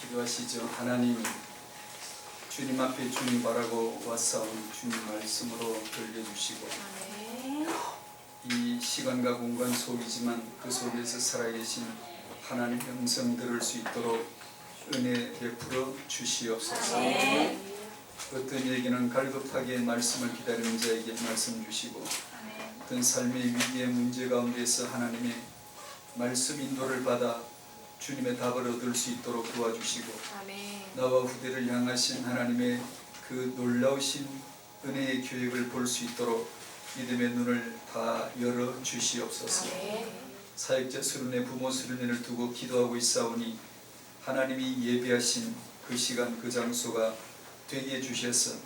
기도하시죠. 하나님, 주님 앞에 주님 바라고 왔사온 주님 말씀으로 들려주시고 이 시간과 공간 속이지만 그 속에서 살아계신 하나님의 음성 들을 수 있도록 은혜 베풀어 주시옵소서. 어떤 얘기는 갈급하게 말씀을 기다리는 자에게 말씀 주시고 어떤 삶의 위기의 문제 가운데서 하나님의 말씀 인도를 받아 주님의 답을 얻을 수 있도록 도와주시고 나와 후대를 향하신 하나님의 그 놀라우신 은혜의 계획을 볼 수 있도록 믿음의 눈을 다 열어 주시옵소서. 사역자 수련회 부모 수련회를 두고 기도하고 있사오니 하나님이 예비하신 그 시간 그 장소가 되게 해주셔서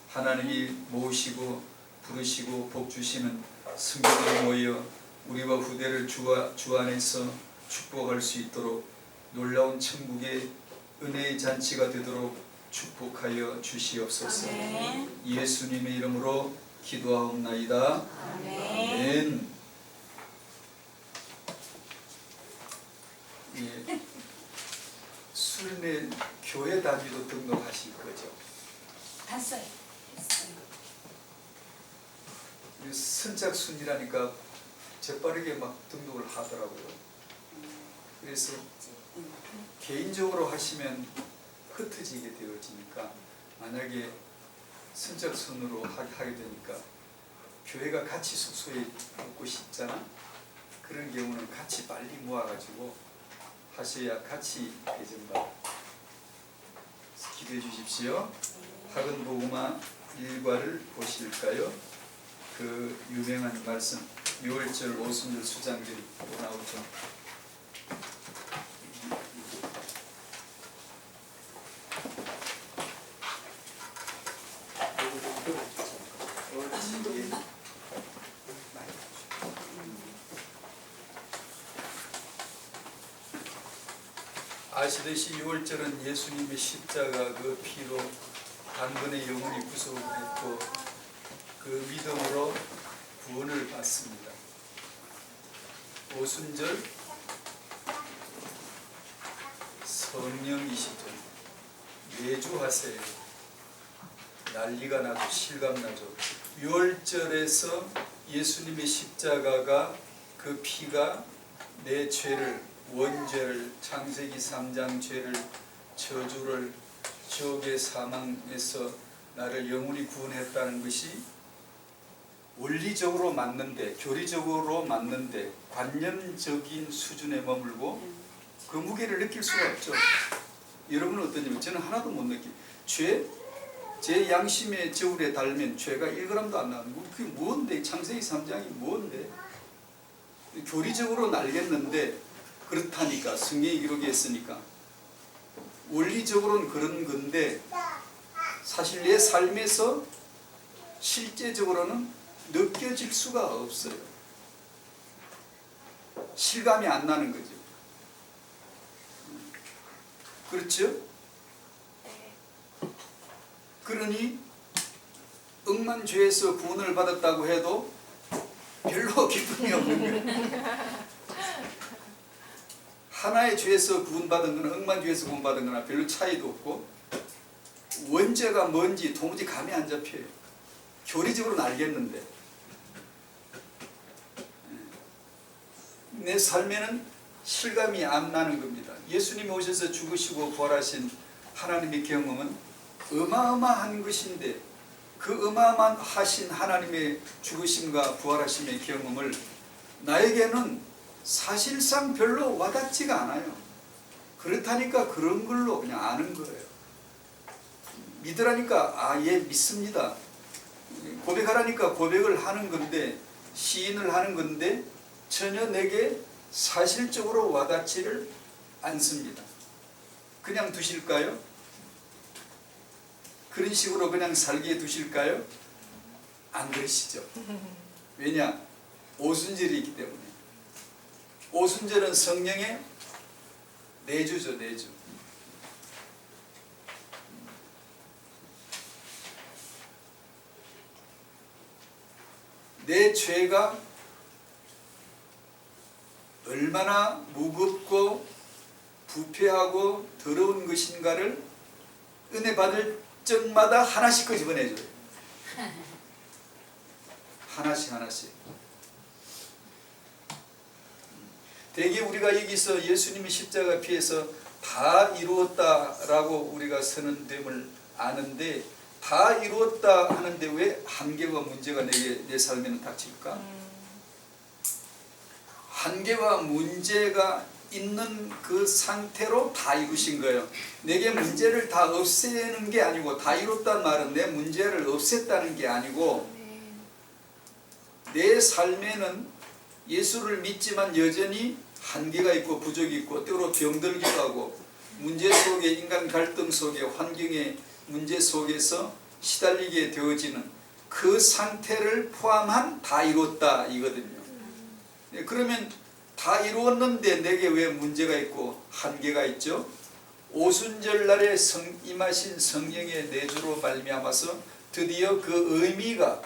하나님이 모으시고 부르시고 복 주시는 성도들이 모여 우리와 후대를 주 안에서 축복할 수 있도록 놀라운 천국의 은혜의 잔치가 되도록 축복하여 주시옵소서. 예수님의 이름으로 기도하옵나이다. 아멘. 예, 수련회 교회 단위로 등록하실 거죠? 했어요. 선착순이라니까 재빠르게 막 등록을 하더라고요. 그래서 개인적으로 하시면 흩어지게 되어지니까 만약에 선착순으로 하게 되니까 교회가 같이 숙소에 묵고 싶잖아. 그런 경우는 같이 빨리 모아가지고 하셔야 같이 대전받아. 기도해 주십시오. 학은 복음화 1과를 보실까요? 그 유명한 말씀 6월절 오순절 수장들이 나오죠. 아시듯이 6월절은 예수님의 십자가 그 피로 단번에 영혼이 구속됐고 그 믿음으로 구원을 받습니다. 오순절 성령이시죠. 매주 하세요. 난리가 나죠. 실감나죠. 6월절에서 예수님의 십자가가 그 피가 내 죄를 원죄를 창세기 3장 죄를 저주를 지옥의 사망에서 나를 영원히 구원했다는 것이 원리적으로 맞는데 교리적으로 맞는데 관념적인 수준에 머물고 그 무게를 느낄 수가 없죠. 여러분은 어떠냐면 저는 하나도 못 느끼. 제 양심의 저울에 달면 죄가 1g도 안 나는 거. 그게 뭔데? 창세기 3장이 뭔데? 교리적으로는 알겠는데 그렇다니까 성경이 기록이 했으니까 원리적으로는 그런 건데 사실 내 삶에서 실제적으로는 느껴질 수가 없어요. 실감이 안 나는 거죠. 그렇죠? 그러니 억만 죄에서 구원을 받았다고 해도 별로 기쁨이 없는 거예요. 하나의 죄에서 구원받은 거나 억만 죄에서 구원받은 거나 별로 차이도 없고 원죄가 뭔지 도무지 감이 안 잡혀요. 교리적으로는 알겠는데 내 삶에는 실감이 안 나는 겁니다. 예수님이 오셔서 죽으시고 부활하신 하나님의 경험은 어마어마한 것인데 그 어마어마하신 하나님의 죽으심과 부활하심의 경험을 나에게는 사실상 별로 와닿지가 않아요. 그렇다니까 그런 걸로 그냥 아는 거예요. 믿으라니까 예 믿습니다. 고백하라니까 고백을 하는 건데 시인을 하는 건데 전혀 내게 사실적으로 와닿지를 않습니다. 그냥 두실까요? 그런 식으로 그냥 살게 두실까요? 안 그러시죠. 왜냐? 오순절이 있기 때문에. 오순절은 성령의 내주죠. 내주. 내 죄가 얼마나 무겁고 부패하고 더러운 것인가를 은혜 받을 적마다 하나씩 끄집어내줘요. 하나씩 하나씩. 대개 우리가 여기서 예수님이 십자가 피해서 다 이루었다라고 우리가 선언됨을 아는데, 다 이루었다 하는데 왜 한계와 문제가 내 삶에는 닥칠까? 한계와 문제가 있는 그 상태로 다 이루신 거예요. 내게 문제를 다 없애는 게 아니고, 다 이뤘다는 말은 내 문제를 없앴다는 게 아니고, 내 삶에는 예수를 믿지만 여전히 한계가 있고 부족이 있고 때로 병들기도 하고 문제 속에, 인간 갈등 속에, 환경의 문제 속에서 시달리게 되어지는 그 상태를 포함한 다 이뤘다 이거든요. 그러면 다 이루었는데 내게 왜 문제가 있고 한계가 있죠? 오순절 날에 임하신 성령의 내주로 말미암아서 드디어 그 의미가,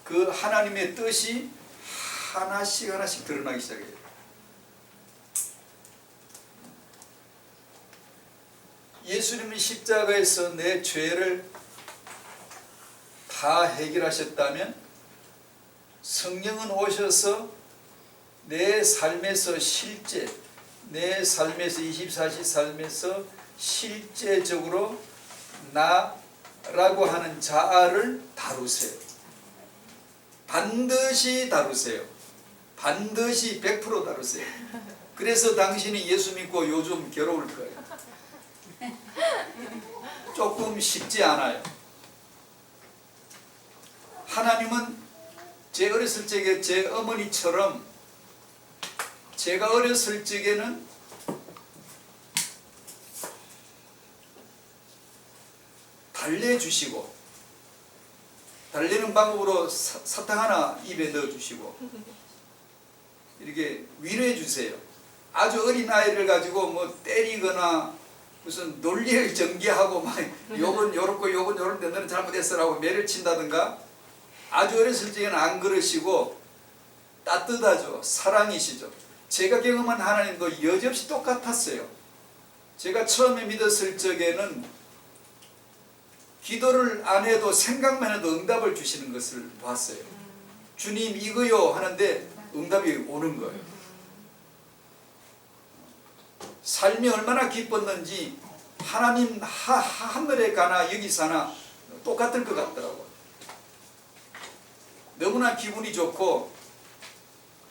그 하나님의 뜻이 하나씩 하나씩 드러나기 시작해요. 예수님이 십자가에서 내 죄를 다 해결하셨다면 성령은 오셔서 내 삶에서 실제, 내 삶에서 24시 삶에서 실제적으로 나라고 하는 자아를 다루세요. 반드시 다루세요. 반드시 100% 다루세요. 그래서 당신이 예수 믿고 요즘 괴로울 거예요. 조금 쉽지 않아요. 하나님은 제 어렸을 적에 제 어머니처럼, 제가 어렸을 적에는 달래주시고, 달래는 방법으로 사탕 하나 입에 넣어주시고 이렇게 위로해 주세요. 아주 어린 아이를 가지고 뭐 때리거나 무슨 논리를 전개하고 막 요건 요렇고 요건 요런데 너는 잘못했어라고 매를 친다든가, 아주 어렸을 적에는 안 그러시고 따뜻하죠. 사랑이시죠. 제가 경험한 하나님도 여지없이 똑같았어요. 제가 처음에 믿었을 적에는 기도를 안 해도 생각만 해도 응답을 주시는 것을 봤어요. 주님 이거요 하는데 응답이 오는 거예요. 삶이 얼마나 기뻤는지 하나님 하늘에 가나 여기 사나 똑같을 것 같더라고요. 너무나 기분이 좋고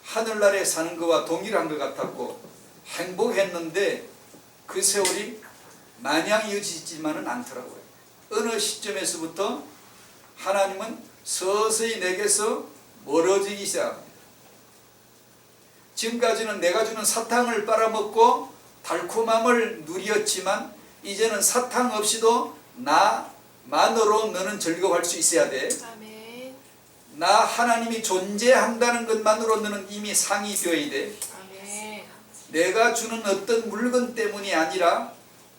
하늘나라에 사는 것과 동일한 것 같았고 행복했는데 그 세월이 마냥 이어지지만은 않더라고요. 어느 시점에서부터 하나님은 서서히 내게서 멀어지기 시작합니다. 지금까지는 내가 주는 사탕을 빨아먹고 달콤함을 누렸지만 이제는 사탕 없이도 나만으로 너는 즐거워할 수 있어야 돼. 아멘. 나 하나님이 존재한다는 것만으로 너는 이미 상이 되어야 돼. 아멘. 내가 주는 어떤 물건 때문이 아니라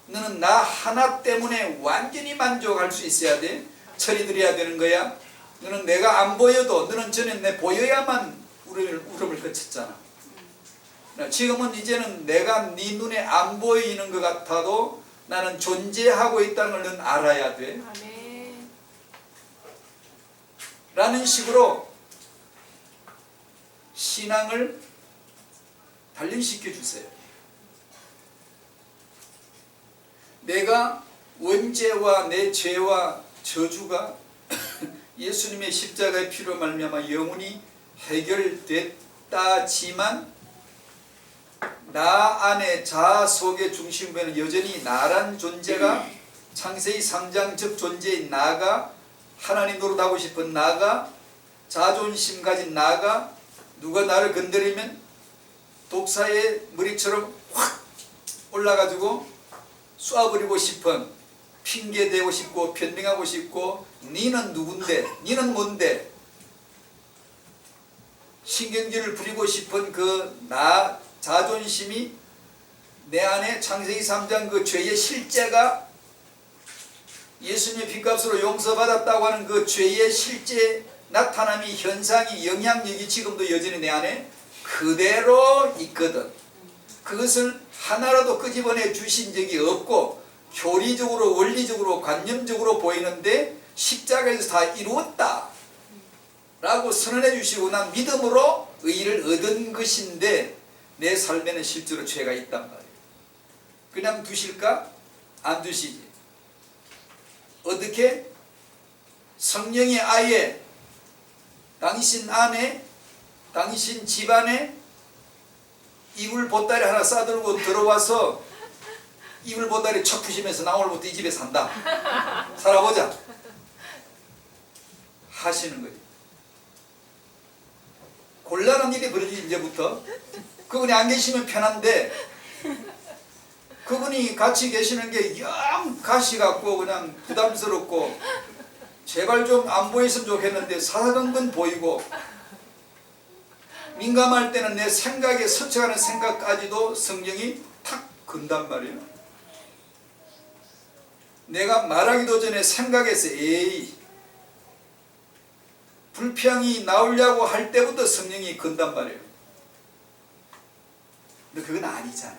너는 나 하나 때문에 완전히 만족할 수 있어야 돼. 철이 들어야 되는 거야. 너는 내가 안 보여도, 너는 전에 내 보여야만 울음을 그쳤잖아. 지금은 이제는 내가 네 눈에 안 보이는 것 같아도 나는 존재하고 있다는 걸 넌 알아야 돼. 아멘. 라는 식으로 신앙을 단련시켜 주세요. 내가 원죄와 내 죄와 저주가 예수님의 십자가의 피로 말미암아 영원히 해결됐다지만 나 안에 자아 속의 중심부에는 여전히 나란 존재가, 창세기 3장적 존재인 나가, 하나님 노릇하고 싶은 나가, 자존심 가진 나가, 누가 나를 건드리면 독사의 머리처럼 확 올라가지고 쏴버리고 싶은, 핑계대고 싶고 변명하고 싶고 니는 누군데, 니는 뭔데, 신경질을 부리고 싶은 그 나 자존심이 내 안에 창세기 3장 그 죄의 실제가, 예수님의 피값으로 용서받았다고 하는 그 죄의 실제 나타남이, 현상이, 영향력이 지금도 여전히 내 안에 그대로 있거든. 그것을 하나라도 끄집어내 주신 적이 없고 교리적으로 원리적으로 관념적으로 보이는데 십자가에서 다 이루었다 라고 선언해 주시고 난 믿음으로 의를 얻은 것인데 내 삶에는 실제로 죄가 있단 말이에요. 그냥 두실까? 안 두시지. 어떻게? 성령이 아예 당신 안에 당신 집안에 이불 보따리 하나 싸들고 들어와서 이불 보따리 척 푸시면서 나 오늘부터 이 집에 산다. 살아보자. 하시는 거지. 곤란한 일이 벌어지지 이제부터. 그분이 안 계시면 편한데 그분이 같이 계시는 게 영 가시 같고 그냥 부담스럽고 제발 좀 안 보였으면 좋겠는데 사사건 건 보이고 민감할 때는 내 생각에 스쳐가는 생각까지도 성령이 탁 건단 말이에요. 내가 말하기도 전에 생각에서 에이 불평이 나오려고 할 때부터 성령이 건단 말이에요. 근데 그건 아니잖아.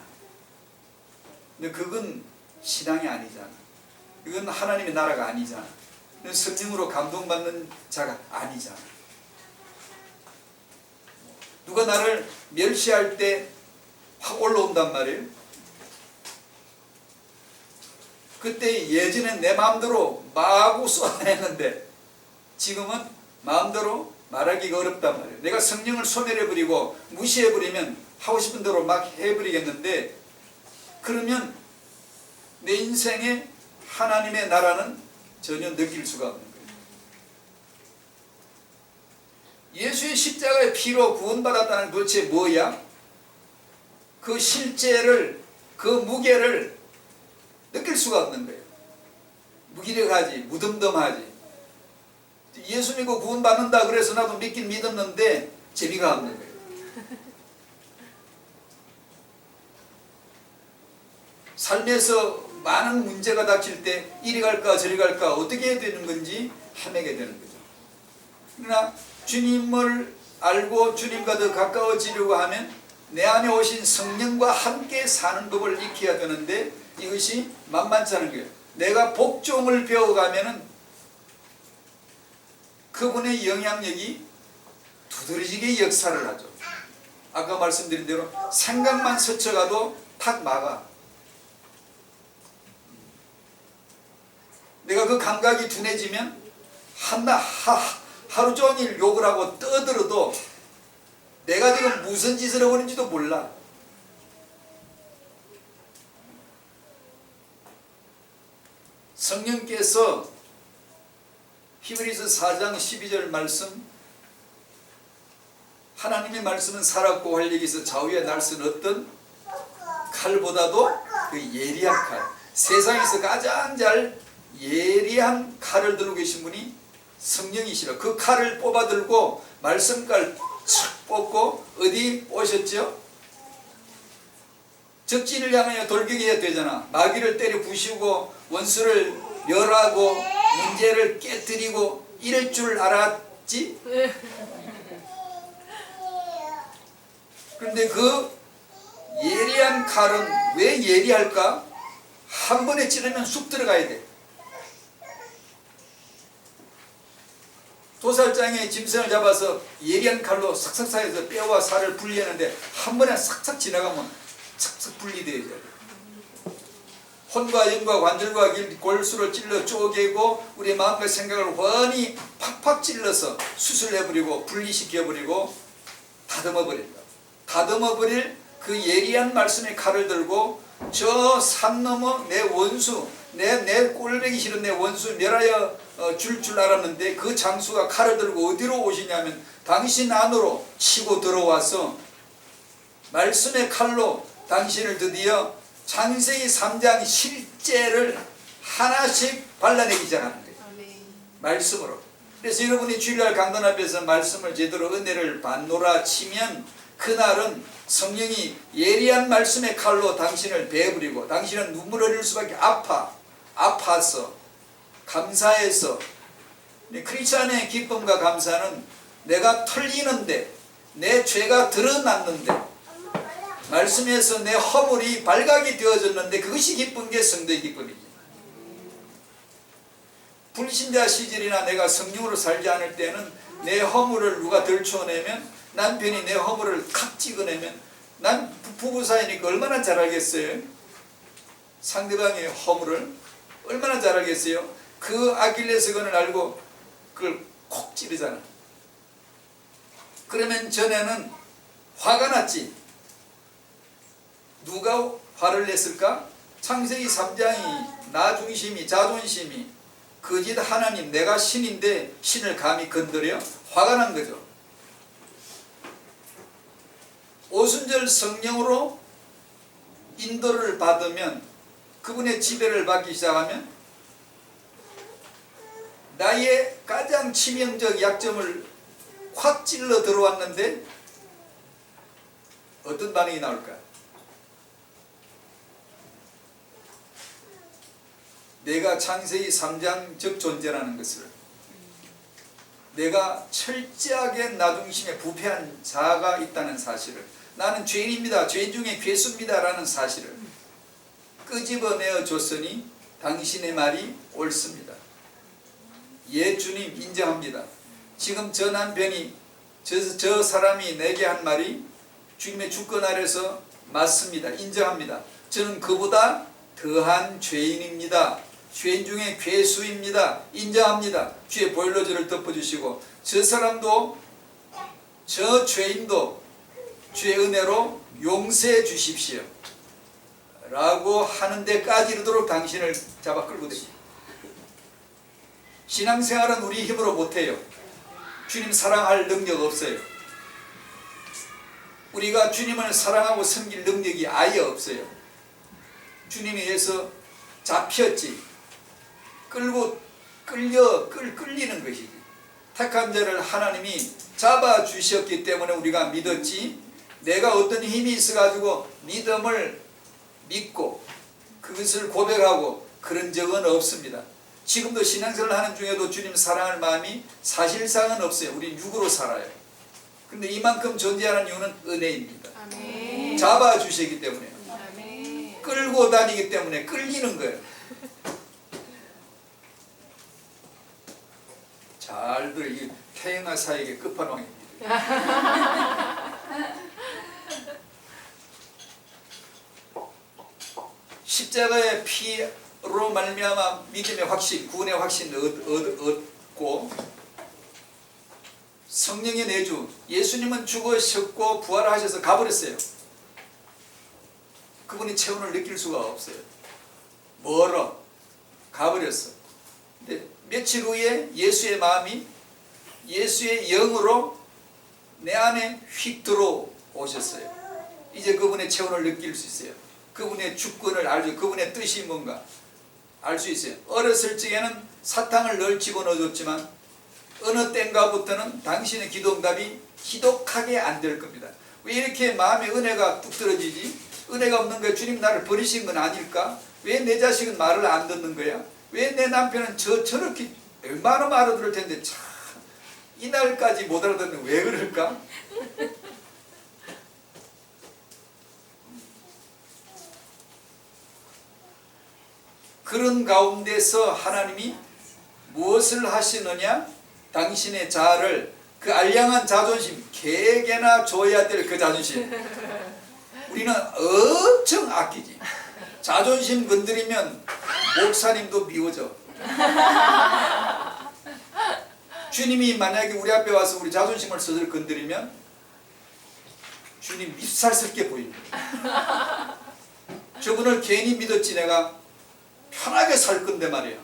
근데 그건 신앙이 아니잖아. 이건 하나님의 나라가 아니잖아. 성령으로 감동받는 자가 아니잖아. 누가 나를 멸시할 때 확 올라온단 말이에요. 그때 예전엔 내 마음대로 마구 쏟아냈는데 지금은 마음대로 말하기가 어렵단 말이에요. 내가 성령을 소멸해버리고 무시해버리면 하고 싶은 대로 막 해버리겠는데 그러면 내 인생에 하나님의 나라는 전혀 느낄 수가 없는 거예요. 예수의 십자가의 피로 구원받았다는 도대체 뭐야? 그 실제를 그 무게를 느낄 수가 없는 거예요. 무기력하지 무덤덤하지. 예수 믿고 구원받는다 그래서 나도 믿긴 믿었는데 재미가 없는 거예요. 삶에서 많은 문제가 닥칠 때 이리 갈까 저리 갈까 어떻게 해야 되는 건지 헤매게 되는 거죠. 그러나 주님을 알고 주님과 더 가까워지려고 하면 내 안에 오신 성령과 함께 사는 법을 익혀야 되는데 이것이 만만치 않은 거예요. 내가 복종을 배워가면은 그분의 영향력이 두드러지게 역사를 하죠. 아까 말씀드린 대로 생각만 스쳐가도 탁 막아. 내가 그 감각이 둔해지면 하루 종일 욕을 하고 떠들어도 내가 지금 무슨 짓을 하고 있는지도 몰라. 성령께서 히브리서 4장 12절 말씀 하나님의 말씀은 살았고 활력이 있어 좌우에 날선 어떤 칼보다도 그 예리한 칼 세상에서 가장 잘 예리한 칼을 들고 계신 분이 성령이시라. 그 칼을 뽑아 들고 말씀칼 촥 뽑고 어디 오셨죠? 적진을 향하여 돌격해야 되잖아. 마귀를 때려 부시고 원수를 멸하고 문제를 깨뜨리고 이럴 줄 알았지? 그런데 그 예리한 칼은 왜 예리할까? 한 번에 찌르면 쑥 들어가야 돼. 도살장에 짐승을 잡아서 예리한 칼로 삭삭삭 해서 뼈와 살을 분리하는데 한 번에 삭삭 지나가면 삭삭 분리돼야 돼. 혼과 영과 관절과 골수를 찔러 쪼개고 우리 마음과 생각을 훤히 팍팍 찔러서 수술해버리고 분리시켜버리고 다듬어버린다. 다듬어버릴 그 예리한 말씀의 칼을 들고 저 산 넘어 내 원수 내 꼴보기 싫은 내 원수 멸하여 줄 알았는데 그 장수가 칼을 들고 어디로 오시냐면 당신 안으로 치고 들어와서 말씀의 칼로 당신을 드디어 창세기 3장 실제를 하나씩 발라내기 시작하는 거예요. 말씀으로. 그래서 여러분이 주일날 강단 앞에서 말씀을 제대로 은혜를 받노라 치면 그날은 성령이 예리한 말씀의 칼로 당신을 베어버리고 당신은 눈물 흘릴 수밖에 아파서 감사해서 크리스찬의 기쁨과 감사는 내가 털리는데 내 죄가 드러났는데 말씀에서 내 허물이 발각이 되어졌는데 그것이 기쁜 게 성도의 기쁨이지. 불신자 시절이나 내가 성령으로 살지 않을 때는 내 허물을 누가 들춰내면, 남편이 내 허물을 칵 찍어내면 난 부부 사이니까 얼마나 잘 알겠어요? 상대방의 허물을 얼마나 잘 알겠어요? 그 아킬레스건을 알고 그걸 콕 찌르잖아. 그러면 전에는 화가 났지. 누가 화를 냈을까? 창세기 3장이 나 중심이, 자존심이, 거짓 하나님, 내가 신인데 신을 감히 건드려? 화가 난 거죠. 오순절 성령으로 인도를 받으면, 그분의 지배를 받기 시작하면 나의 가장 치명적 약점을 확 찔러 들어왔는데 어떤 반응이 나올까? 내가 창세기 3장적 존재라는 것을, 내가 철저하게 나 중심에 부패한 자가 있다는 사실을, 나는 죄인입니다, 죄인 중에 괴수입니다 라는 사실을 끄집어내어 줬으니 당신의 말이 옳습니다. 예, 주님, 인정합니다. 지금 저 남편이, 저 사람이 내게 한 말이 주님의 주권 아래서 맞습니다. 인정합니다. 저는 그보다 더한 죄인입니다. 죄인 중에 괴수입니다. 인정합니다. 주의 보혈로저를 덮어주시고 저 사람도, 저 죄인도 주의 은혜로 용서해 주십시오 라고 하는 데까지 이르도록 당신을 잡아 끌고 다닙니다. 신앙생활은 우리 힘으로 못해요. 주님 사랑할 능력 없어요. 우리가 주님을 사랑하고 섬길 능력이 아예 없어요. 주님에 의해서 잡혔지. 끌리는 것이지. 택한 자를 하나님이 잡아주셨기 때문에 우리가 믿었지, 내가 어떤 힘이 있어가지고 믿음을 믿고 그것을 고백하고 그런 적은 없습니다. 지금도 신앙생활을 하는 중에도 주님 사랑할 마음이 사실상은 없어요. 우리 육으로 살아요. 근데 이만큼 존재하는 이유는 은혜입니다. 아멘. 잡아주시기 때문에, 아멘. 끌고 다니기 때문에 끌리는 거예요. 잘 들어. 이 태영아 사역의 끝판왕입니다. 십자가의 피로 말미암아 믿음의 확신, 구원의 확신 얻고, 성령의 내주, 예수님은 죽으셨고 부활하셔서 가버렸어요. 그분이 체온을 느낄 수가 없어요. 멀어 가버렸어. 근데 며칠 후에 예수의 마음이, 예수의 영으로 내 안에 휙 들어오셨어요. 이제 그분의 체온을 느낄 수 있어요. 그분의 주권을 알죠. 그분의 뜻이 뭔가 알 수 있어요. 어렸을 적에는 사탕을 늘 집어넣어줬지만 어느 때인가부터는 당신의 기도응답이 희독하게 안 될 겁니다. 왜 이렇게 마음의 은혜가 뚝 떨어지지? 은혜가 없는 거야. 주님 나를 버리신 건 아닐까? 왜 내 자식은 말을 안 듣는 거야? 왜 내 남편은 저렇게 얼마나 알아들을 텐데 참 이날까지 못 알아듣는 왜 그럴까? 그런 가운데서 하나님이 무엇을 하시느냐? 당신의 자아를, 그 알량한 자존심, 개개나 줘야 될 그 자존심, 우리는 엄청 아끼지. 자존심 건드리면 목사님도 미워져. 주님이 만약에 우리 앞에 와서 우리 자존심을 스스로 건드리면 주님 밉살스럽게 보입니다. 저분을 괜히 믿었지 내가 편하게 살 건데 말이야.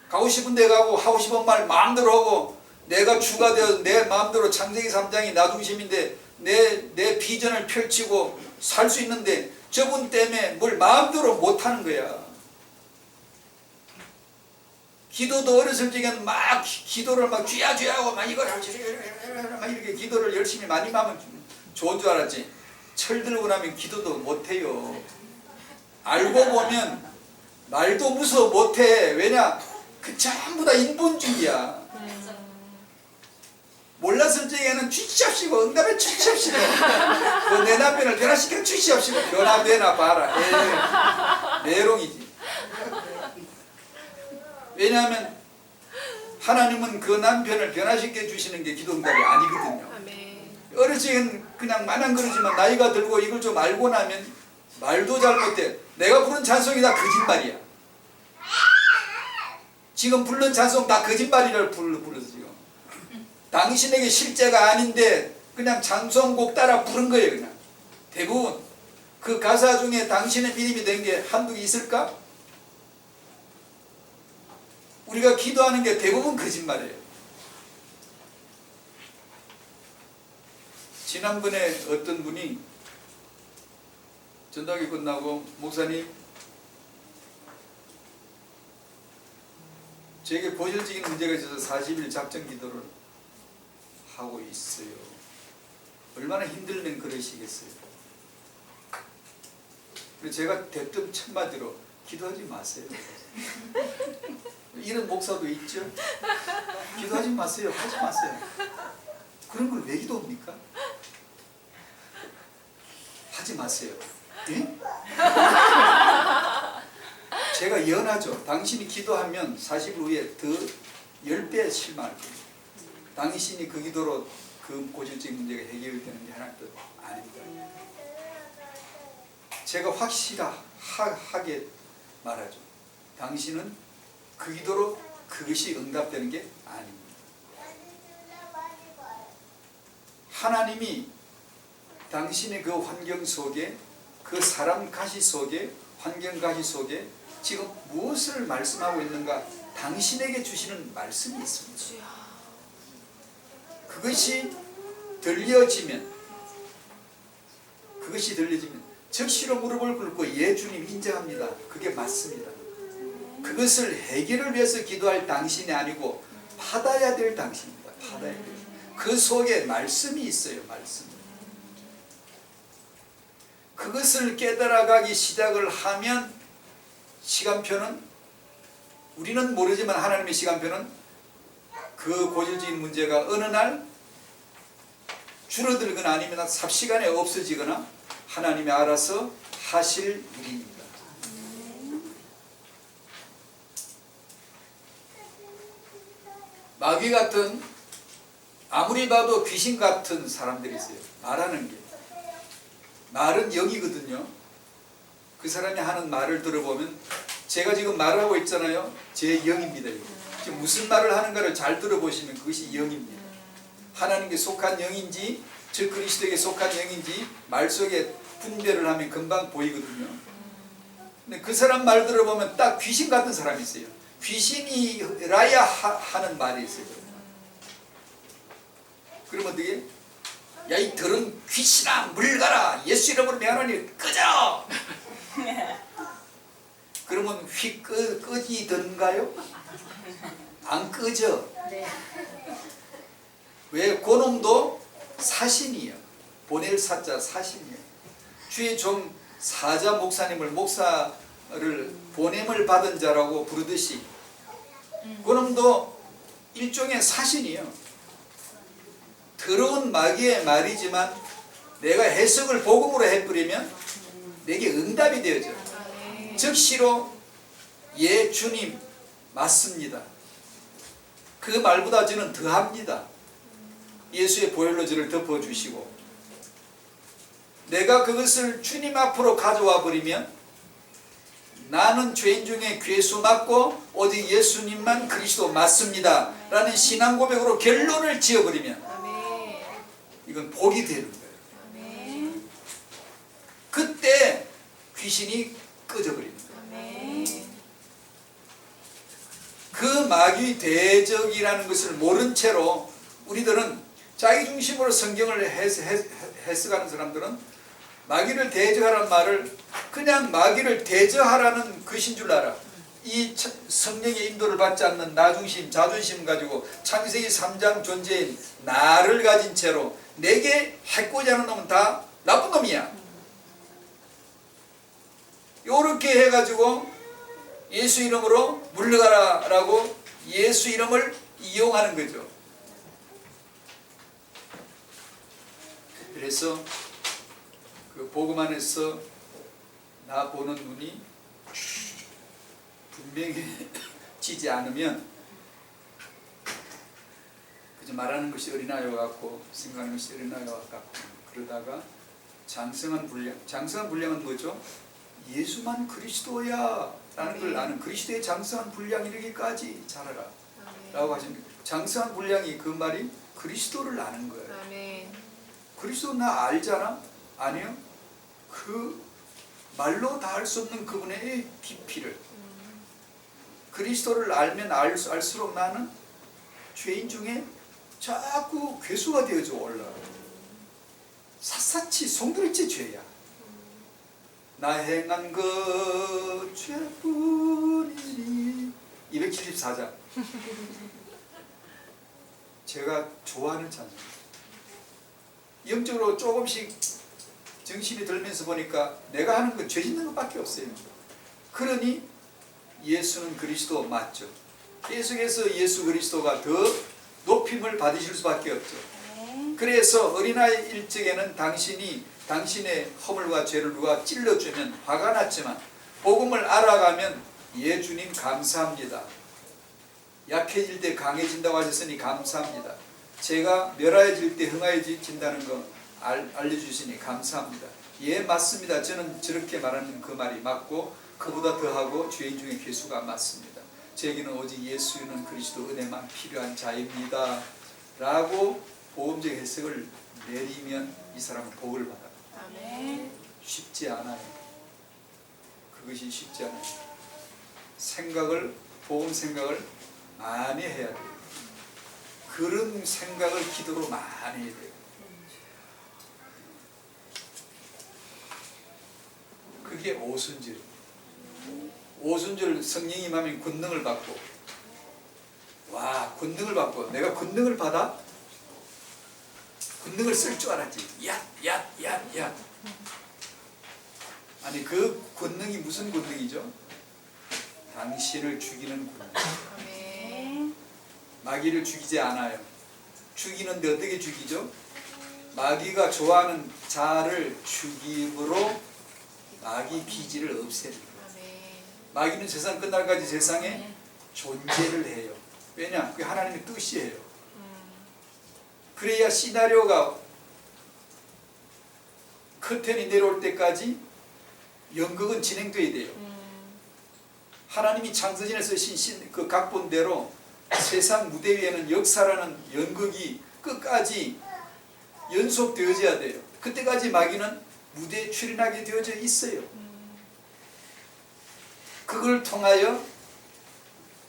가고 싶은 데 가고 하고 싶은 말 마음대로 하고, 내가 주가 되어 내 마음대로, 창세기 3장이 나 중심인데 내 비전을 펼치고 살 수 있는데 저분 때문에 뭘 마음대로 못하는 거야. 기도도 어렸을 적에는 막 기도를 막 쥐야쥐야하고 막 이걸 막 이렇게 기도를 열심히 많이 하면 좋은 줄 알았지. 철 들고 나면 기도도 못해요. 알고 보면 말도 무서워 못해. 왜냐? 그 전부 다 인본주의야. 몰랐을 적에는 취잡시고 응답에 취잡시고 내 남편을 변화시켜 주시옵시고 변화되나 봐라. 내롱이지. 왜냐하면 하나님은 그 남편을 변화시켜 주시는 게 기도응답이 아니거든요. 아멘. 어릴 적엔 그냥 만한거리지만 나이가 들고 이걸 좀 알고 나면 말도 잘 못해. 내가 부른 찬송이 다 거짓말이야. 지금 부른 찬송 다 거짓말이라고 불러서 지금. 당신에게 실제가 아닌데 그냥 찬송곡 따라 부른 거예요. 그냥 대부분 그 가사 중에 당신의 믿음이 된 게 한두 개 있을까? 우리가 기도하는 게 대부분 거짓말이에요. 지난번에 어떤 분이 전당이 끝나고 목사님 제게 고질적인 문제가 있어서 40일 작정 기도를 하고 있어요. 얼마나 힘들면 그러시겠어요. 그래서 제가 대뜸 첫마디로 기도하지 마세요. 이런 목사도 있죠. 기도하지 마세요. 하지 마세요. 그런 걸 왜 기도합니까? 하지 마세요. 예? 제가 연하죠. 당신이 기도하면 40일 후에 더 10배 실망할 겁니다. 당신이 그 기도로 그 고질적인 문제가 해결되는 게 하나도 아닙니다. 제가 확실하게 말하죠. 당신은 그 기도로 그것이 응답되는 게 아닙니다. 하나님이 당신의 그 환경 속에 그 사람 가시 속에 환경 가시 속에 지금 무엇을 말씀하고 있는가 당신에게 주시는 말씀이 있습니다. 그것이 들려지면 즉시로 무릎을 꿇고 예 주님 인정합니다. 그게 맞습니다. 그것을 해결을 위해서 기도할 당신이 아니고 받아야 될 당신입니다. 받아야 될. 그 속에 말씀이 있어요. 말씀. 그것을 깨달아가기 시작을 하면 시간표는 우리는 모르지만 하나님의 시간표는 그 고질적인 문제가 어느 날 줄어들거나 아니면 삽시간에 없어지거나 하나님이 알아서 하실 일입니다. 마귀 같은 아무리 봐도 귀신 같은 사람들이 있어요. 말하는 게. 말은 영이거든요. 그 사람이 하는 말을 들어보면 제가 지금 말하고 있잖아요. 제 영입니다. 지금 무슨 말을 하는가를 잘 들어보시면 그것이 영입니다. 하나님께 속한 영인지 즉 그리스도에게 속한 영인지 말 속에 분별을 하면 금방 보이거든요. 근데 그 사람 말 들어보면 딱 귀신 같은 사람이 있어요. 귀신이라야 하는 말이 있어요. 그러면 어떻게? 야, 이 더러운 귀신아 물가라. 예수 이름으로 명하노니 꺼져. 그러면 휙 끄지던가요? 안 끄져. 왜? 그놈도 사신이에요. 보낼 사자 사신이에요. 주의 종 사자 목사님을 목사를 보냄을 받은 자라고 부르듯이 그놈도 일종의 사신이에요. 더러운 마귀의 말이지만 내가 해석을 복음으로 해버리면 내게 응답이 되어져. 즉시로 예 주님 맞습니다. 그 말보다 저는 더합니다. 예수의 보혈로 저를 덮어주시고 내가 그것을 주님 앞으로 가져와 버리면 나는 죄인 중에 괴수 맞고 오직 예수님만 그리스도 맞습니다 라는 신앙 고백으로 결론을 지어버리면 이건 복이 되는 거예요. 그때 귀신이 꺼져버립니다. 그 마귀 대적이라는 것을 모른 채로 우리들은 자기 중심으로 성경을 해석하는 사람들은 마귀를 대적하라는 말을 그냥 마귀를 대적하라는 것인 줄 알아. 이 성령의 인도를 받지 않는 나 중심, 자존심 가지고 창세기 3장 존재인 나를 가진 채로 내게 해코지 하는 놈은 다 나쁜 놈이야. 요렇게 해가지고 예수 이름으로 물러가라 라고 예수 이름을 이용하는 거죠. 그래서 그 복음 안에서 나 보는 눈이 분명해지지 않으면 그저 말하는 것이 어린아이와 같고 생각하는 것이 어린아이와 같고 그러다가 장성한 분량은 뭐죠? 예수만 그리스도야 라는 걸 아는 그리스도의 장성한 분량 이르기까지 자라라 라고 하십니다. 장성한 분량이 그 말이 그리스도를 아는 거예요. 아멘. 그리스도 나 알잖아? 아니요. 그 말로 다 알 수 없는 그분의 깊이를 그리스도를 알면 알수록 나는 죄인 중에 자꾸 괴수가 되어져 올라. 샅샅이 송두리째 죄야. 나 행한 것 죄뿐이니 274장 제가 좋아하는 찬송. 영적으로 조금씩 정신이 들면서 보니까 내가 하는 건 죄 짓는 것밖에 없어요. 그러니 예수는 그리스도 맞죠. 계속해서 예수 그리스도가 더 높임을 받으실 수밖에 없죠. 그래서 어린아이 일적에는 당신의 허물과 죄를 누가 찔러주면 화가 났지만 복음을 알아가면 예 주님 감사합니다. 약해질 때 강해진다고 하셨으니 감사합니다. 제가 멸하여질 때 흥하여진다는 거 알려주시니 감사합니다. 예 맞습니다. 저는 저렇게 말하는 그 말이 맞고 그보다 더하고 죄인 중에 괴수가 맞습니다. 제게는 오직 예수는 그리스도 은혜만 필요한 자입니다 라고 보험적 해석을 내리면 이 사람은 복을 받아요. 아멘. 쉽지 않아요. 그것이 쉽지 않아요. 보험 생각을 많이 해야 돼요. 그런 생각을 기도로 많이 해야 돼요. 그게 오순절. 오순절 성령이 임하면 권능을 받고, 와 권능을 받고 내가 권능을 받아? 권능을 쓸 줄 알았지. 야. 아니 그 권능이 무슨 권능이죠? 당신을 죽이는 권능. 아멘. 마귀를 죽이지 않아요. 죽이는데 어떻게 죽이죠? 마귀가 좋아하는 자를 죽임으로 마귀 기질을 없앱니다. 아멘. 마귀는 세상 끝날까지 세상에 존재를 해요. 왜냐? 그게 하나님의 뜻이에요. 그래야 시나리오가 커튼이 내려올 때까지 연극은 진행돼야 돼요. 하나님이 창세전에 쓰신 그 각본대로 세상 무대 위에는 역사라는 연극이 끝까지 연속되어져야 돼요. 그때까지 마귀는 무대에 출연하게 되어져 있어요. 그걸 통하여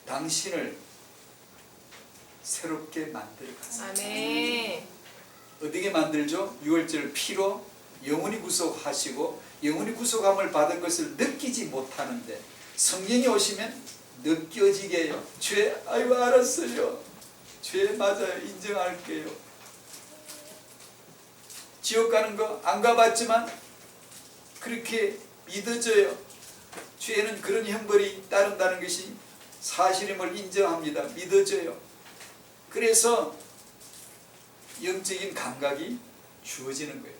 당신을 새롭게 만들어가세요. 아멘. 어떻게 만들죠? 6월절 피로 영원히 구속하시고 영원히 구속함을 받은 것을 느끼지 못하는데 성령이 오시면 느껴지게 해요. 죄, 아이고 알았어요. 죄 맞아요. 인정할게요. 지옥 가는 거 안 가봤지만 그렇게 믿어져요. 죄는 그런 형벌이 따른다는 것이 사실임을 인정합니다. 믿어져요. 그래서 영적인 감각이 주어지는 거예요.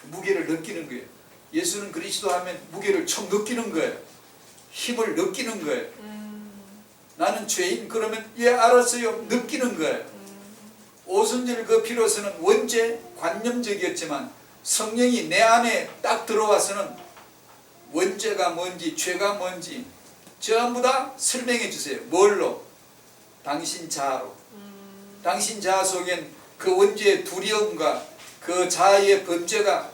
무게를 느끼는 거예요. 예수는 그리스도 하면 무게를 좀 느끼는 거예요. 힘을 느끼는 거예요. 나는 죄인 그러면 예 알았어요 느끼는 거예요. 오순절 그 피로서는 원죄 관념적이었지만 성령이 내 안에 딱 들어와서는 원죄가 뭔지 죄가 뭔지 전부 다 설명해 주세요. 뭘로? 당신 자아로. 당신 자아 속엔 그 원죄의 두려움과 그 자아의 범죄가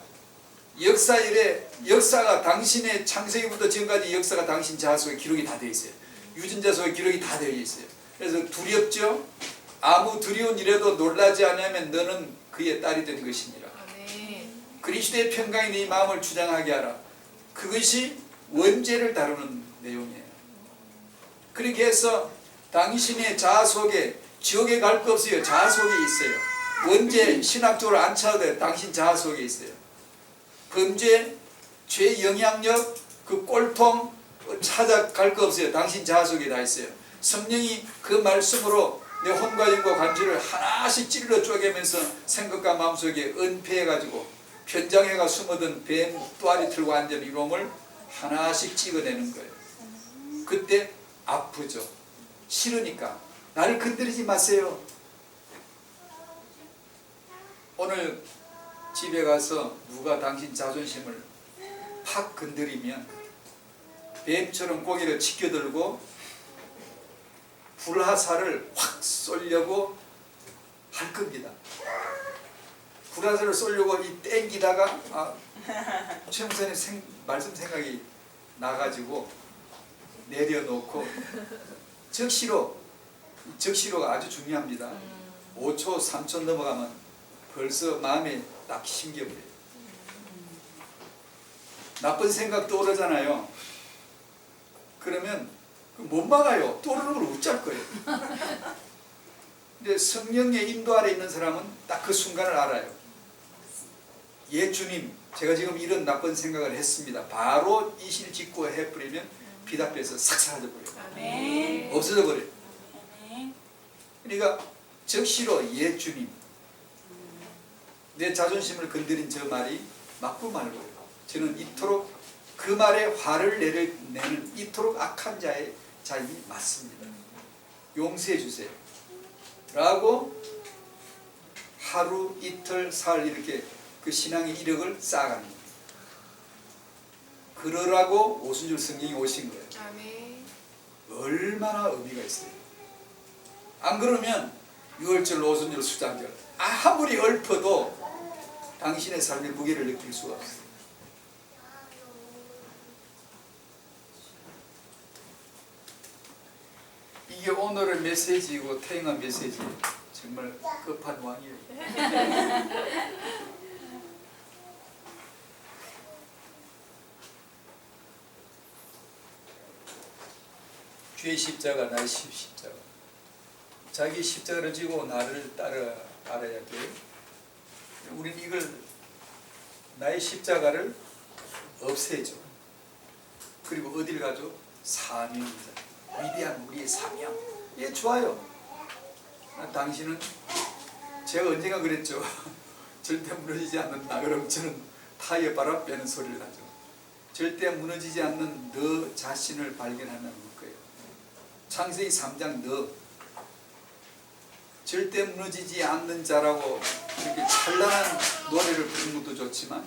역사가 당신의 창세기부터 지금까지 역사가 당신 자아 속에 기록이 다 되어 있어요. 유전자 속에 기록이 다 되어 있어요. 그래서 두렵죠? 아무 두려운 일에도 놀라지 않으면 너는 그의 딸이 된 것이니라. 아멘. 그리스도의 평강이 네 마음을 주장하게 하라. 그것이 원죄를 다루는 내용이에요. 그렇게 해서 당신의 자아 속에 지옥에 갈 거 없어요. 자아 속에 있어요. 원죄 신학적으로 안 찾아도 돼요. 당신 자아 속에 있어요. 범죄, 죄 영향력, 그 꼴통 찾아갈 거 없어요. 당신 자아 속에 다 있어요. 성령이 그 말씀으로 내 혼과 영과 관절을 하나씩 찔러 쪼개면서 생각과 마음속에 은폐해가지고 편장에가 숨어든 뱀 또아리 틀고 앉은 이놈을 하나씩 찍어내는 거예요. 그때 아프죠. 싫으니까 나를 건드리지 마세요. 오늘 집에 가서 누가 당신 자존심을 팍 건드리면 뱀처럼 고개를 치켜들고 불화살을 확 쏘려고 할 겁니다. 불화살을 쏘려고 이 땡기다가 최 목사님 말씀 생각이 나가지고 내려놓고 적시로가 아주 중요합니다. 5초 3초 넘어가면 벌써 마음에 딱 심겨버려요. 나쁜 생각 떠오르잖아요. 그러면 못 막아요. 떠오르는 걸 웃잘 거예요. 근데 성령의 인도 아래 있는 사람은 딱 그 순간을 알아요. 예 주님, 제가 지금 이런 나쁜 생각을 했습니다. 바로 이실직고 해버리면 비답해서 싹 사라져버려요. 없어져버려요. 그러니까 적시로 예 주님, 내 자존심을 건드린 저 말이 맞고 말고요. 저는 이토록 그 말에 화를 내는 이토록 악한 자의 자임이 맞습니다. 용서해 주세요. 라고 하루 이틀 사흘 이렇게 그 신앙의 이력을 쌓아가는 겁니다. 그러라고 오순절 성경이 오신 거예요. 아멘. 얼마나 의미가 있어요. 안 그러면 6월절, 오순절, 수장절 아무리 얽혀도 당신의 삶의 무게를 느낄 수가 없어요. 이게 오늘의 메시지이고 태영한 메시지 정말 끝판왕이에요. 주의 십자가 나의 십자가. 자기 십자가를 지고 나를 알아야 돼. 우리는 이걸 나의 십자가를 없애죠. 그리고 어딜 가죠? 사명이다. 위대한 우리의 사명. 예, 좋아요. 당신은 제가 언젠가 그랬죠. 절대 무너지지 않는 나그럼처럼 타이어 바람 빼는 소리를 하죠. 절대 무너지지 않는 너 자신을 발견하는 거예요. 창세기 3장 너 절대 무너지지 않는 자라고 이렇게 찬란한 노래를 부르는 것도 좋지만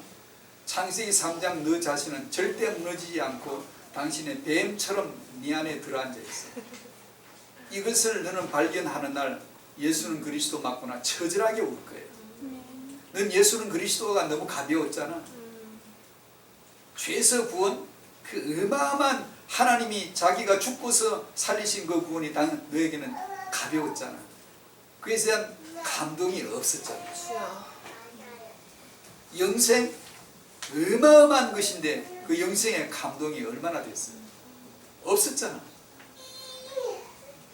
창세기 3장 너 자신은 절대 무너지지 않고 당신의 뱀처럼 네 안에 들어앉아 있어. 이것을 너는 발견하는 날 예수는 그리스도 맞구나 처절하게 울 거예요. 넌 예수는 그리스도가 너무 가벼웠잖아. 죄에서 구원, 그 어마어마한 하나님이 자기가 죽고서 살리신 그 구원이 너에게는 가벼웠잖아. 그에 대한 감동이 없었잖아. 주여. 영생 어마어마한 것인데 그 영생의 감동이 얼마나 됐어요? 없었잖아.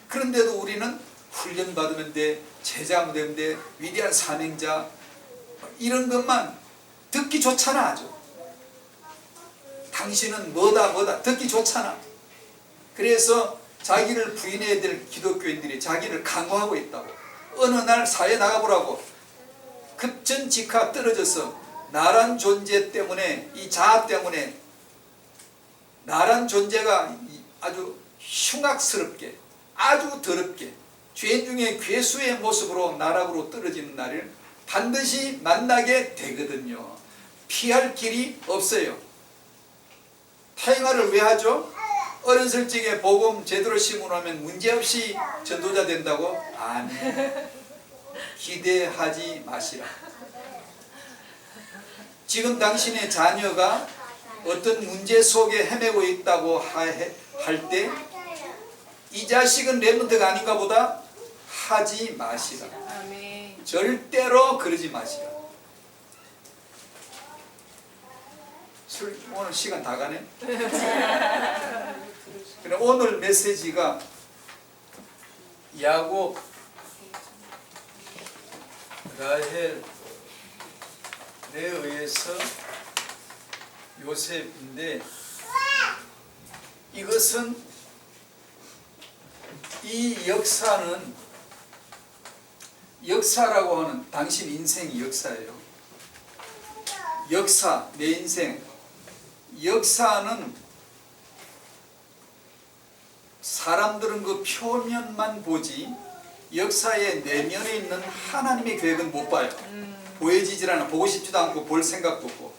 그런데도 우리는 훈련받으면 돼, 제자하면 되면 돼, 위대한 사명자 이런 것만 듣기 좋잖아. 아주 당신은 뭐다 듣기 좋잖아. 그래서 자기를 부인해야 될 기독교인들이 자기를 강화하고 있다고. 어느 날 사회에 나가보라고 급전직하 떨어져서 나란 존재 때문에 이 자아 때문에 나란 존재가 아주 흉악스럽게 아주 더럽게 죄인 중에 괴수의 모습으로 나락으로 떨어지는 날을 반드시 만나게 되거든요. 피할 길이 없어요. 타임화를 왜 하죠? 어렸을 적에 복음 제대로 심어놓으면 문제없이 전도자 된다고? 아니, 기대하지 마시라. 지금 당신의 자녀가 어떤 문제 속에 헤매고 있다고 할 때 이 자식은 렘넌트가 아닌가 보다 하지 마시라. 아멘. 절대로 그러지 마시라. 오늘 시간 다 가네. 그래, 오늘 메시지가 야곱, 라헬에 의해서 요셉인데 이것은 이 역사라고 하는 당신 인생이 역사예요. 역사, 내 인생, 역사는 사람들은 그 표면만 보지 역사의 내면에 있는 하나님의 계획은 못 봐요. 보여지질 않아. 보고 싶지도 않고 볼 생각도 없고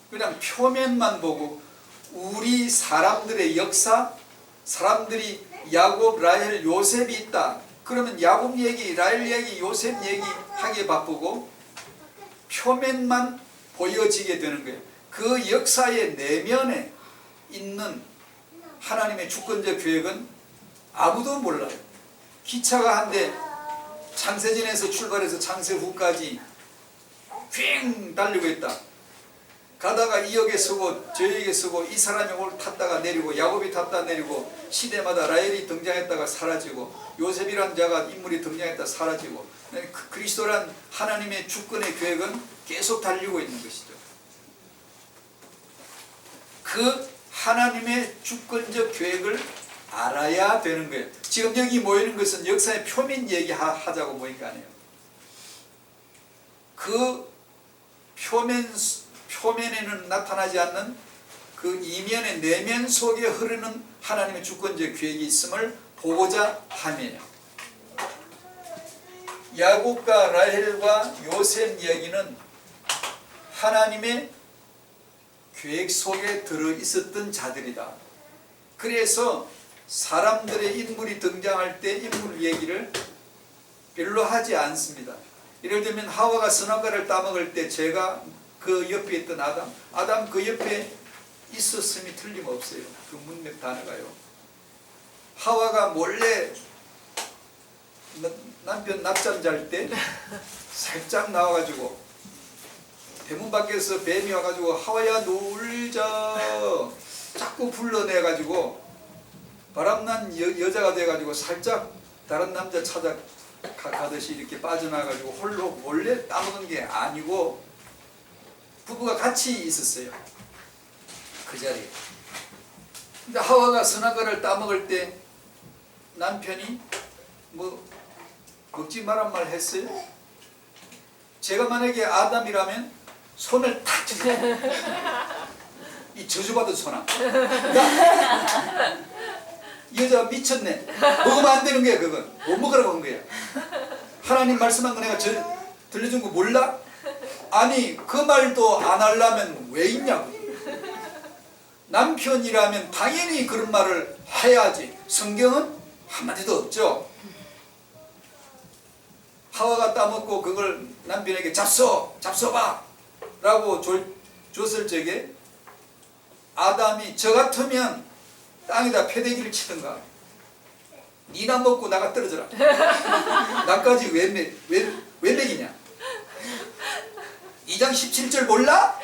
그냥 표면만 보고 우리 사람들의 역사, 사람들이 야곱, 라헬, 요셉이 있다. 그러면 야곱 얘기, 라헬 얘기, 요셉 얘기 하기에 바쁘고 표면만 보여지게 되는 거예요. 그 역사의 내면에 있는 하나님의 주권적 계획은 아무도 몰라요. 기차가 한 대 창세전에서 출발해서 창세후까지 휑 달리고 있다. 가다가 이 역에 서고 저 역에 서고 이 사람이 오늘 탔다가 내리고 야곱이 탔다 내리고 시대마다 라헬이 등장했다가 사라지고 요셉이란 자가 인물이 등장했다 사라지고 그리스도란 하나님의 주권의 계획은 계속 달리고 있는 것이죠. 그 하나님의 주권적 계획을 알아야 되는 거예요. 지금 여기 모이는 것은 역사의 표면 얘기하자고 모인 거 아니에요. 그 표면에는 나타나지 않는 그 이면의 내면 속에 흐르는 하나님의 주권적 계획이 있음을 보고자 하며요. 야곱과 라헬과 요셉 이야기는 하나님의 계획 속에 들어있었던 자들이다. 그래서 사람들의 인물이 등장할 때 인물 얘기를 별로 하지 않습니다. 예를 들면 하와가 선악과를 따먹을 때 제가 그 옆에 있던 아담 그 옆에 있었음이 틀림없어요. 그 문맥 다 나가요. 하와가 몰래 남편 낮잠 잘 때 살짝 나와가지고 대문 밖에서 뱀이 와가지고 하와야 놀자 자꾸 불러내가지고 바람난 여자가 돼가지고 살짝 다른 남자 찾아가듯이 이렇게 빠져나가지고 홀로 몰래 따먹은 게 아니고 부부가 같이 있었어요. 그 자리에. 근데 하와가 선악과를 따먹을 때 남편이 뭐 먹지 말란 말 했어요? 제가 만약에 아담이라면 손을 탁 치세요. 이 저주받은 손아. 여자 미쳤네. 먹으면 안 되는 거야 그건. 못 먹으라고 한 거야. 하나님 말씀한 거 내가 들려준 거 몰라? 아니 그 말도 안 하려면 왜 있냐고. 남편이라면 당연히 그런 말을 해야지. 성경은 한마디도 없죠. 하와가 따먹고 그걸 남편에게 잡숴봐 라고 줬을 적에 아담이 저 같으면 땅에다 패대기를 치든가 니나 먹고 나가 떨어져라. 나까지 왜 먹이냐. 2장 17절 몰라?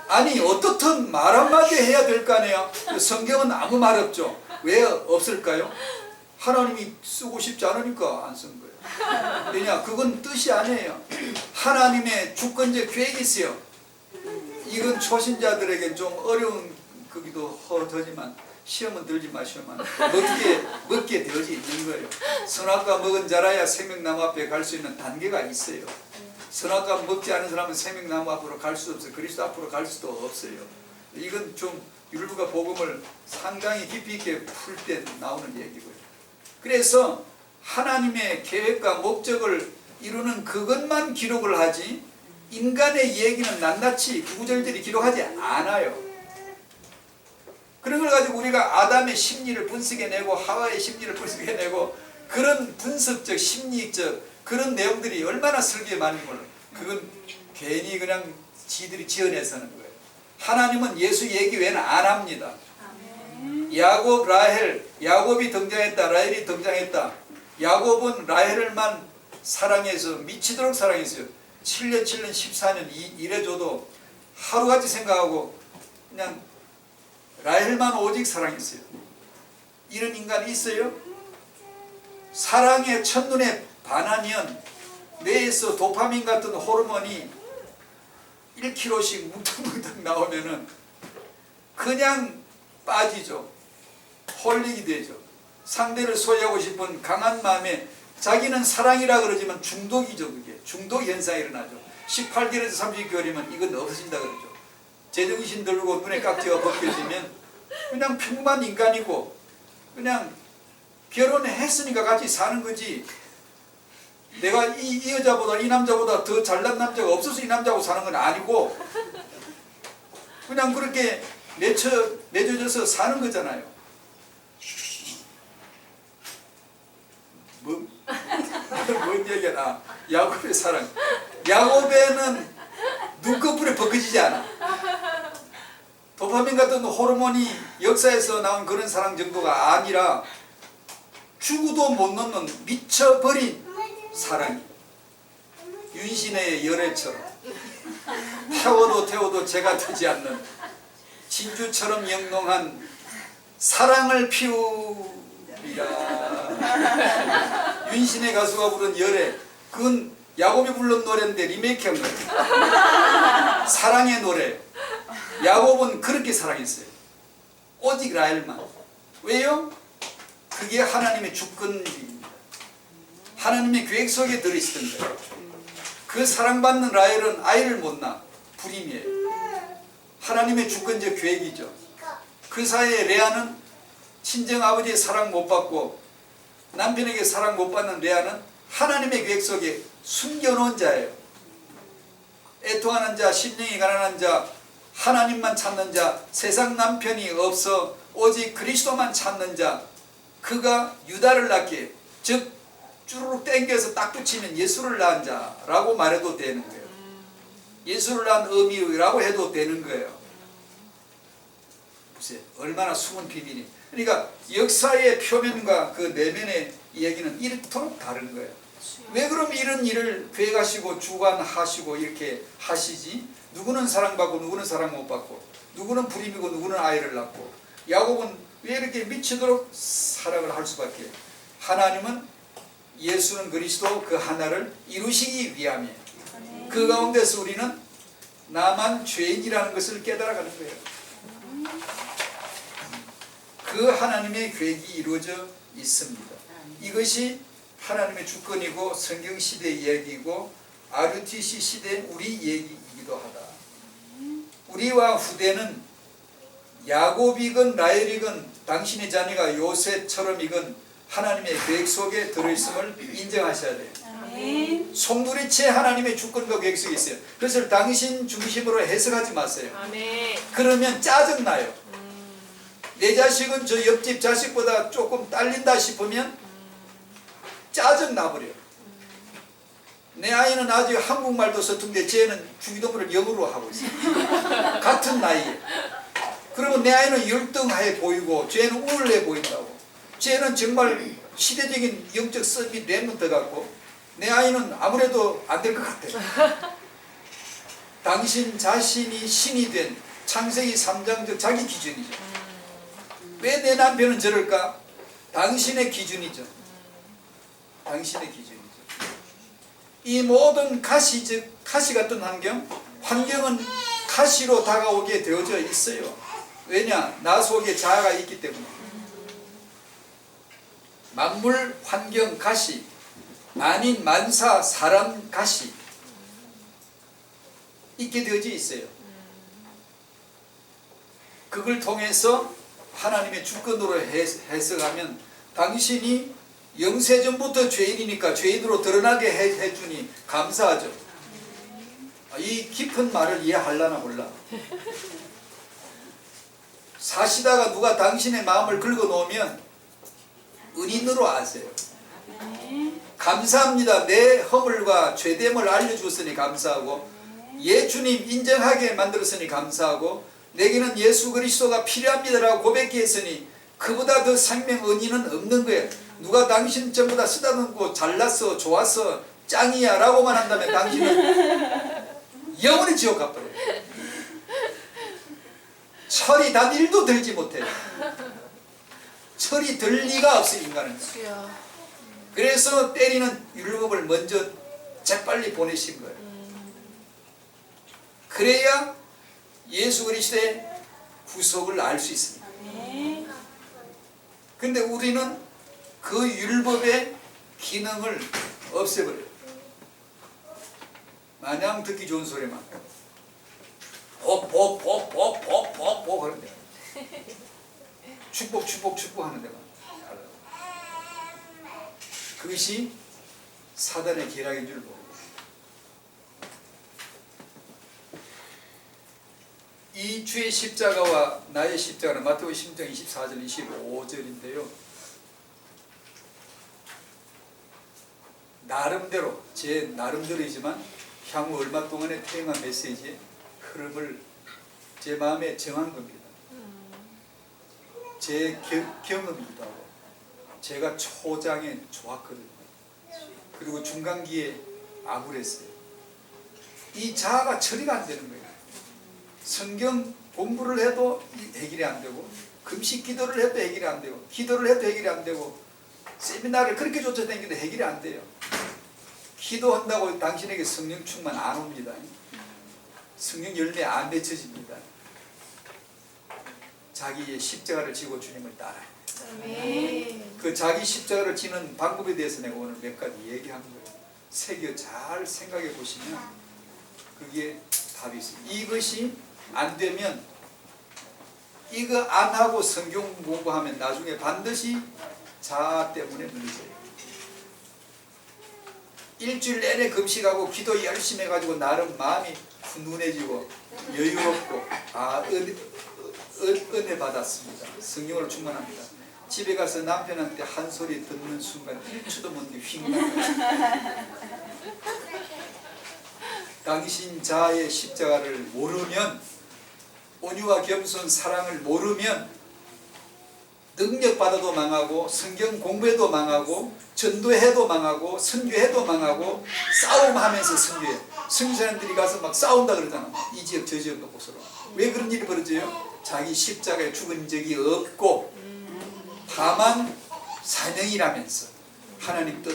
아니 어떻든 말 한마디 해야 될 거 아니에요. 성경은 아무 말 없죠. 왜 없을까요? 하나님이 쓰고 싶지 않으니까 안 쓴 거예요. 왜냐? 그건 뜻이 아니에요. 하나님의 주권적 계획이 있어요. 이건 초신자들에게 좀 어려운 거기도 하지만 시험은 들지 마시오만 먹게 되어져 있는 거예요. 선악과 먹은 자라야 생명나무 앞에 갈 수 있는 단계가 있어요. 선악과 먹지 않은 사람은 생명나무 앞으로 갈 수 없어요. 그리스도 앞으로 갈 수도 없어요. 이건 좀 율법과 복음을 상당히 깊이 있게 풀 때 나오는 얘기고요. 그래서 하나님의 계획과 목적을 이루는 그것만 기록을 하지 인간의 얘기는 낱낱이 구구절절히 기록하지 않아요. 그런 걸 가지고 우리가 아담의 심리를 분석해내고 하와의 심리를 분석해내고 그런 분석적 심리적 그런 내용들이 얼마나 설계에 많은 걸로 그건 괜히 그냥 지들이 지어내서는 거예요. 하나님은 예수 얘기 외에는 안 합니다. 야곱, 라헬, 야곱이 등장했다, 라헬이 등장했다. 야곱은 라헬을만 사랑해서 미치도록 사랑했어요. 7년 14년 일해줘도 하루같이 생각하고 그냥 라헬만 오직 사랑했어요. 이런 인간이 있어요? 사랑의 첫눈에 반하면 뇌에서 도파민 같은 호르몬이 1kg씩 뭉텅뭉텅 나오면은 그냥 빠지죠. 홀릭이 되죠. 상대를 소유하고 싶은 강한 마음에 자기는 사랑이라 그러지만 중독이죠. 그게 중독 현상이 일어나죠. 18개월에서 30개월이면 이건 없어진다 그러죠. 제정신 들고 눈에 깍지가 벗겨지면 그냥 평범한 인간이고 그냥 결혼했으니까 같이 사는 거지, 내가 이 여자보다 이 남자보다 더 잘난 남자가 없어서 이 남자하고 사는 건 아니고 그냥 그렇게 맺어져서 사는 거잖아요. 뭔 얘기야. 야곱의 사랑. 야곱에는 눈꺼풀에 벗겨지지 않아. 도파민 같은 호르몬이 역사에서 나온 그런 사랑 정도가 아니라 죽어도 못 놓는 미쳐버린 사랑이, 윤신의 열애처럼 태워도 재가 되지 않는 진주처럼 영롱한 사랑을 피우리라. 윤신의 가수가 부른 열애, 그건 야곱이 부른 노래인데 리메이크한 거예요. 사랑의 노래. 야곱은 그렇게 사랑했어요. 오직 라헬만. 왜요? 그게 하나님의 주권입니다. 하나님의 계획 속에 들어있었던 거예요. 그 사랑받는 라헬은 아이를 못 낳아. 불임이에요. 하나님의 주권적 계획이죠. 그 사이에 레아는 친정 아버지의 사랑 못 받고 남편에게 사랑 못 받는 레아는 하나님의 계획 속에 숨겨놓은 자예요. 애통하는 자, 심령이 가난한 자, 하나님만 찾는 자, 세상 남편이 없어 오직 그리스도만 찾는 자, 그가 유다를 낳게, 즉 쭈루룩 땡겨서 딱 붙이면 예수를 낳은 자라고 말해도 되는 거예요. 예수를 낳은 의미라고 해도 되는 거예요. 보세요. 얼마나 숨은 비밀이. 그러니까 역사의 표면과 그 내면의 이야기는 이렇도록 다른 거예요. 왜 그럼 이런 일을 계획하시고 주관하시고 이렇게 하시지? 누구는 사랑받고 누구는 사랑 못 받고, 누구는 불임이고 누구는 아이를 낳고. 야곱은 왜 이렇게 미치도록 사랑을 할 수밖에? 하나님은 예수는 그리스도 그 하나를 이루시기 위함이에요. 그 가운데서 우리는 나만 죄인이라는 것을 깨달아가는 거예요. 그 하나님의 계획이 이루어져 있습니다. 이것이 하나님의 주권이고 성경시대 이야기이고 RUTC 시대 우리 얘기이기도 하다. 우리와 후대는 야곱이건 라헬이건 당신의 자녀가 요셉처럼이건 하나님의 계획 속에 들어있음을 인정하셔야 돼요. 아멘. 송두리째 하나님의 주권과 계획 속에 있어요. 그래서 당신 중심으로 해석하지 마세요. 아멘. 그러면 짜증나요. 내 자식은 저 옆집 자식보다 조금 딸린다 싶으면 짜증나버려요. 내 아이는 아직 한국말도 서툰데 쟤는 주기도문을 영어로 하고 있어요. 같은 나이에. 그러면 내 아이는 열등해 보이고 쟤는 우울해 보인다고. 쟤는 정말 시대적인 영적 습이 랩먼트 같고 내 아이는 아무래도 안 될 것 같아. 당신 자신이 신이 된 창세기 3장적 자기 기준이죠. 왜 내 남편은 저럴까? 당신의 기준이죠. 당신의 기준이죠. 이 모든 가시, 즉 가시 같은 환경은 가시로 다가오게 되어져 있어요. 왜냐? 나 속에 자아가 있기 때문에. 만물, 환경, 가시, 만인, 만사, 사람, 가시 있게 되어져 있어요. 그걸 통해서 하나님의 주권으로 해석하면 당신이 영세전부터 죄인이니까 죄인으로 드러나게 해주니 감사하죠. 이 깊은 말을 이해하려나 몰라. 사시다가 누가 당신의 마음을 긁어놓으면 은인으로 아세요. 감사합니다. 내 허물과 죄됨을 알려주었으니 감사하고 주님 인정하게 만들었으니 감사하고 내게는 예수 그리스도가 필요합니다라고 고백했으니 그보다 더 생명 은인은 없는 거예요. 누가 당신 전부 다 쓰다듬고 잘났어 좋았어 짱이야 라고만 한다면 당신은 영원히 지옥 가버려요. 철이 단 1도 들지 못해요. 철이 들 리가 없어요. 인간은. 그래서 때리는 율법을 먼저 재빨리 보내신 거예요. 그래야 예수 그리스도의 구속을 알 수 있습니다. 근데 우리는 그 율법에 기능을 없애버려요. 마냥 듣기 좋은 소리만 복 하는 데 축복 하는 데만 그것이 사단의 계략인 줄 모르고 이 주의 십자가와 나의 십자가는 마태복음 16장 24절 25절인데요. 나름대로 제 나름대로이지만 향후 얼마 동안의 태영한 메시지의 흐름을 제 마음에 정한 겁니다. 제 경험이기도 하고 제가 초장에 좋았거든요. 그리고 중간기에 암울했어요. 이 자아가 처리가 안 되는 거예요. 성경 공부를 해도 해결이 안 되고 금식 기도를 해도 해결이 안 되고 기도를 해도 해결이 안 되고 세미나를 그렇게 쫓아다니는데 해결이 안 돼요. 기도한다고 당신에게 성령 충만 안 옵니다. 성령 열매 안 맺혀집니다. 자기의 십자가를 지고 주님을 따라요. 그 자기 십자가를 지는 방법에 대해서 내가 오늘 몇 가지 얘기한 거예요. 새겨 잘 생각해 보시면 그게 답이 있어요. 이것이 안 되면 이거 안 하고 성경 공부하면 나중에 반드시 자아 때문에 문제예요. 일주일 내내 금식하고 기도 열심히 해가지고 나름 마음이 훈훈해지고 여유롭고 은혜 받았습니다. 성령으로 충만합니다. 집에 가서 남편한테 한 소리 듣는 순간 1초도 못 휙 나가요. 당신 자아의 십자가를 모르면 온유와 겸손 사랑을 모르면 능력받아도 망하고 성경 공부해도 망하고 전도해도 망하고 선교해도 망하고 싸움하면서 선교해. 선교사님들이 가서 막 싸운다 그러잖아. 이 지역 저 지역 놓고 서로. 왜 그런 일이 벌어져요? 자기 십자가에 죽은 적이 없고 다만 사명이라면서 하나님 뜻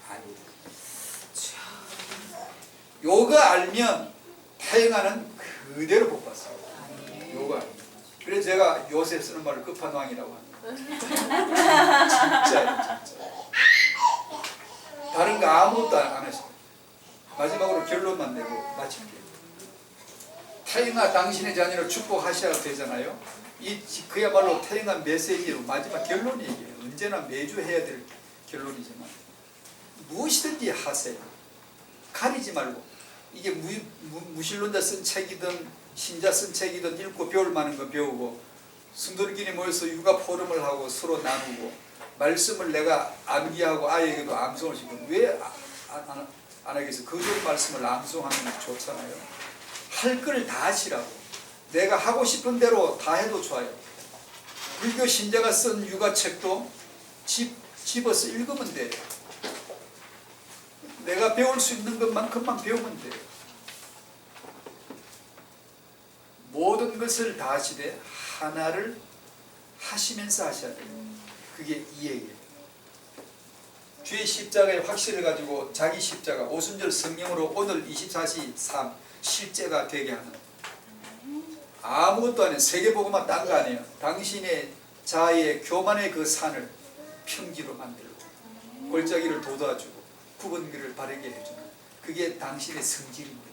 아니다. 요거 알면 태영하는 그대로 복 받습니다. 요거 알면. 그래서 제가 요새 쓰는 말을 끝판왕이라고 합니다. 진짜예요, 진짜. 다른 거 아무것도 안 했어요. 마지막으로 결론만 내고 마칠게요. 태영아 당신의 자녀를 축복하셔야 되잖아요. 이 그야말로 태영한 메시지로 마지막 결론이에요. 언제나 매주 해야 될 결론이지만 무엇이든지 하세요. 가리지 말고 이게 무신론자 쓴 책이든 신자 쓴 책이든 읽고 배울 만한 거 배우고 성도들끼리 모여서 육아 포럼을 하고 서로 나누고 말씀을 내가 암기하고 아이에게도 암송을 시키고 왜 안 하겠어요? 그 좋은 말씀을 암송하는 게 좋잖아요. 할 걸 다 하시라고. 내가 하고 싶은 대로 다 해도 좋아요. 불교 신자가 쓴 육아책도 집어서 읽으면 돼요. 내가 배울 수 있는 것만큼만 배우면 돼요. 모든 것을 다 하시되 하나를 하시면서 하셔야 돼요. 그게 이해예요. 주의 십자가의 확신을 가지고 자기 십자가 오순절 성령으로 오늘 24시 3 실제가 되게 하는 아무것도 안 해요. 세계복음만 딴 거 아니에요. 당신의 자아의 교만의 그 산을 평지로 만들고 골짜기를 돋아주고 굽은 길을 바르게 해주는 그게 당신의 성질입니다.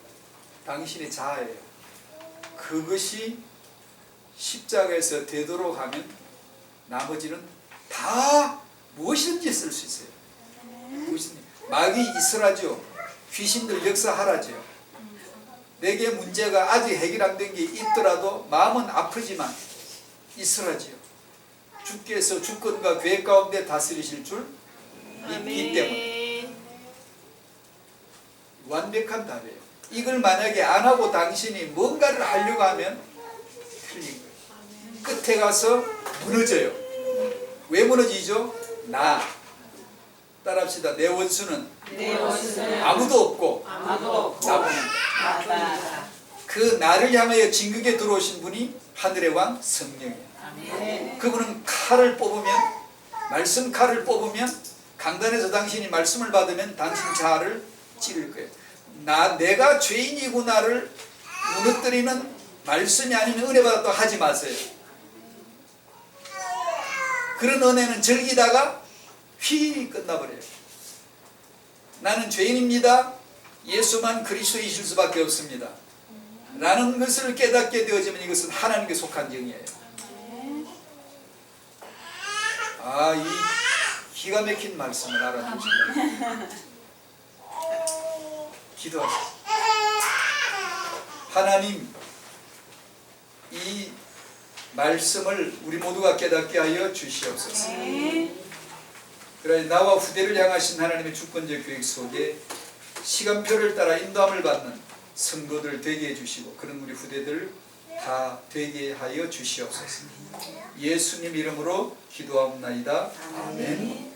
당신의 자아예요. 그것이 십자가에서 되도록 하면 나머지는 다 무엇이든지 쓸 수 있어요. 무엇이든지. 마귀 있으라죠. 귀신들 역사하라죠. 내게 문제가 아직 해결 안 된 게 있더라도 마음은 아프지만 있으라지요. 주께서 주권과 계획 가운데 다스리실 줄 믿기 때문에 완벽한 답이에요. 이걸 만약에 안 하고 당신이 뭔가를 하려고 하면 틀린 거예요. 끝에 가서 무너져요. 왜 무너지죠? 나 따라합시다. 내 원수는 아무도 없고 나뿐이다. 그 나를 향하여 진극에 들어오신 분이 하늘의 왕 성령이에요. 그분은 칼을 뽑으면 말씀 칼을 뽑으면 강단에서 당신이 말씀을 받으면 당신 자아를 찌를 거예요. 내가 죄인이구나를 무너뜨리는 말씀이 아니면 은혜 받았다고 하지 마세요. 그런 은혜는 즐기다가 휘 끝나버려요. 나는 죄인입니다. 예수만 그리스도이실 수밖에 없습니다. 라는 것을 깨닫게 되어지면 이것은 하나님께 속한 영이에요. 이 기가 막힌 말씀을 알아두시면 기도하세요. 하나님, 이 말씀을 우리 모두가 깨닫게 하여 주시옵소서. 그래 나와 후대를 향하신 하나님의 주권적 계획 속에 시간표를 따라 인도함을 받는 성도들 되게 해주시고 그런 우리 후대들 다 되게 하여 주시옵소서. 예수님 이름으로 기도하옵나이다. 아멘.